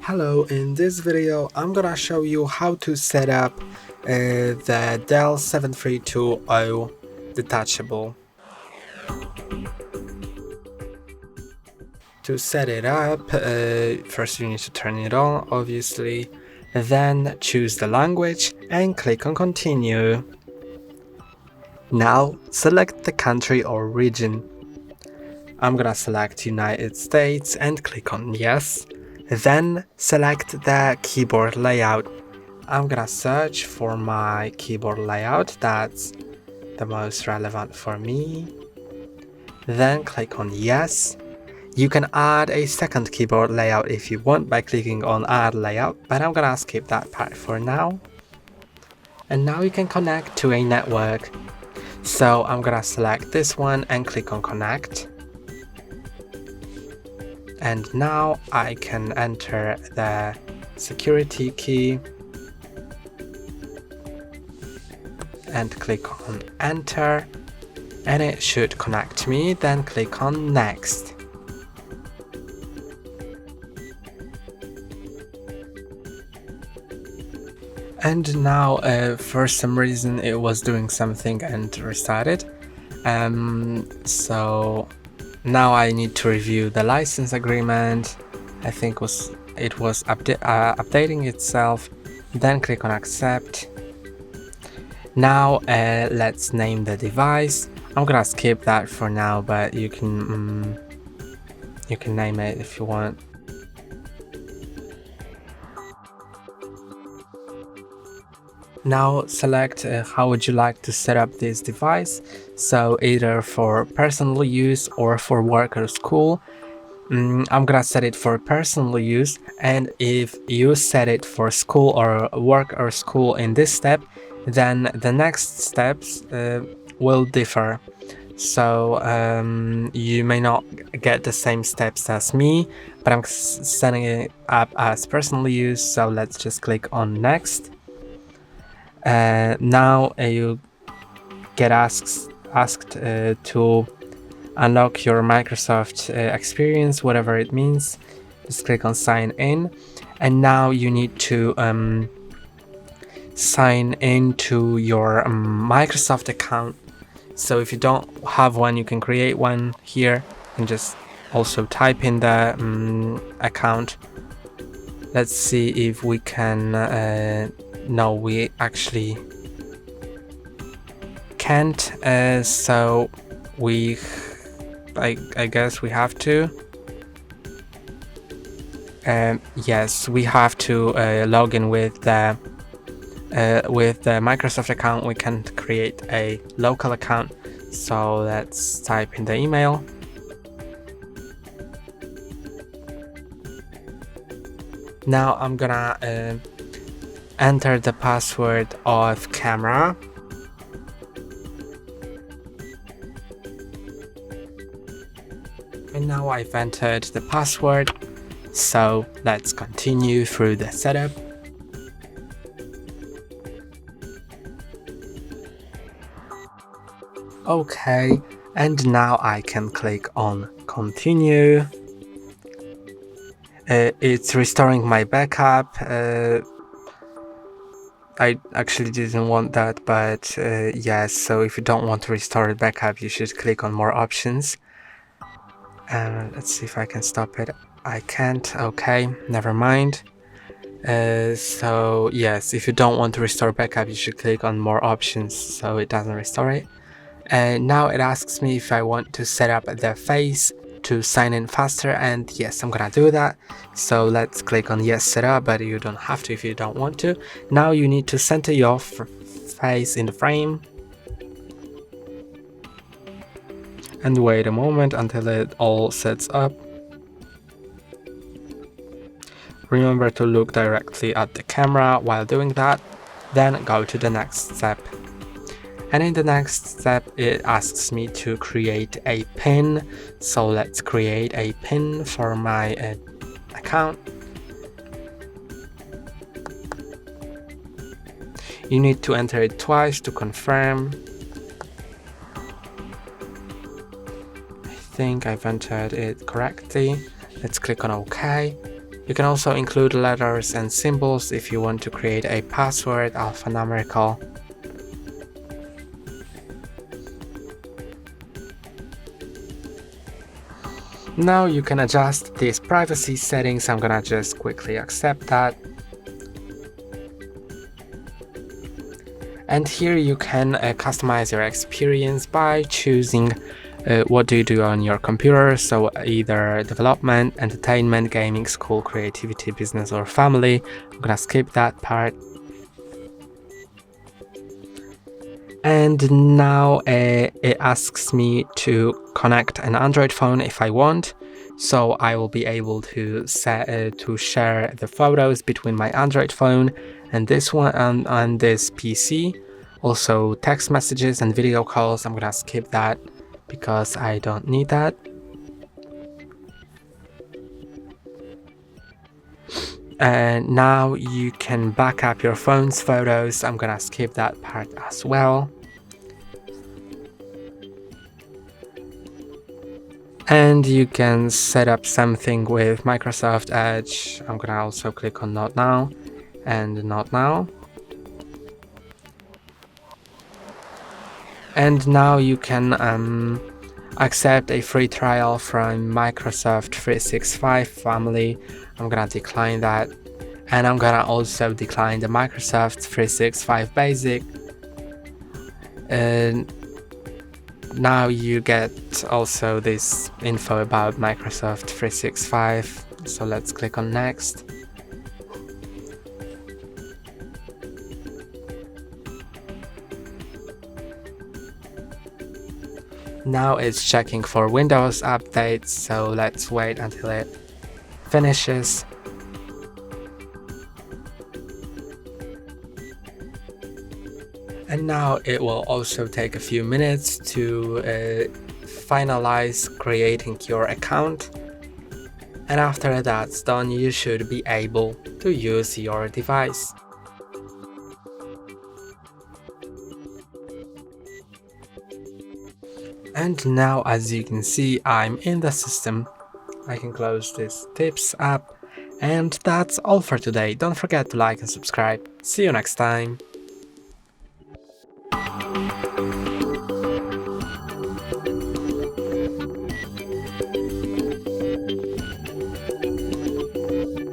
Hello, in this video I'm gonna show you how to set up the Dell 7320 Detachable. To set it up, first you need to turn it on, obviously, then choose the language and click on continue. Now select the country or region. I'm gonna select United States and click on yes. Then select the keyboard layout. I'm gonna search for my keyboard layout that's the most relevant for me. Then click on yes. You can add a second keyboard layout if you want by clicking on add layout, but I'm gonna skip that part for now. And now you can connect to a network. So I'm gonna select this one and click on connect. And now I can enter the security key and click on enter, and it should connect me. Then click on next. And now for some reason it was doing something and restarted. So now I need to review the license agreement. I think it was updating itself. Then click on accept. Now let's name the device. I'm gonna skip that for now, but you can name it if you want. Now select how would you like to set up this device, so either for personal use or for work or school. I'm gonna set it for personal use, and if you set it for school or work or school in this step, then the next steps will differ. So you may not get the same steps as me, but I'm setting it up as personal use, so let's just click on next. Now you get asked to unlock your Microsoft experience, whatever it means. Just click on sign in, and now you need to sign into your Microsoft account. So if you don't have one, you can create one here and just also type in the account. Let's see if we can no, we actually can't, so I guess we have to. Yes, we have to log in with the Microsoft account. We can't create a local account, so let's type in the email. Now I'm gonna enter the password of camera. And now I've entered the password, so let's continue through the setup. Okay, and now I can click on continue. It's restoring my backup. I actually didn't want that, but yes, so if you don't want to restore the backup, you should click on more options. Let's see if I can stop it. I can't. Okay, never mind. So yes, if you don't want to restore backup, you should click on more options so it doesn't restore it. And now it asks me if I want to set up the face to sign in faster, and yes, I'm gonna do that. So let's click on yes, set up, but you don't have to if you don't want to. Now you need to center your face in the frame and wait a moment until it all sets up. Remember to look directly at the camera while doing that, then go to the next step. And in the next step, it asks me to create a pin. So let's create a pin for my account. You need to enter it twice to confirm. I think I've entered it correctly. Let's click on OK. You can also include letters and symbols if you want to create a password alphanumerical. Now you can adjust these privacy settings. I'm gonna just quickly accept that. And here you can customize your experience by choosing what do you do on your computer, so either development, entertainment, gaming, school, creativity, business, or family. I'm gonna skip that part. And now it asks me to connect an Android phone if I want, so I will be able to to share the photos between my Android phone and this one and this PC. Also text messages and video calls. I'm gonna skip that because I don't need that. And now you can back up your phone's photos. I'm gonna skip that part as well. And you can set up something with Microsoft Edge. I'm gonna also click on Not Now and Not Now. And now you can accept a free trial from Microsoft 365 family. I'm gonna decline that. And I'm gonna also decline the Microsoft 365 Basic. And now you get also this info about Microsoft 365, so let's click on Next. Now it's checking for Windows updates, so let's wait until it finishes. And now it will also take a few minutes to finalize creating your account. And after that's done, you should be able to use your device. And now, as you can see, I'm in the system. I can close this tips app. And that's all for today. Don't forget to like and subscribe. See you next time.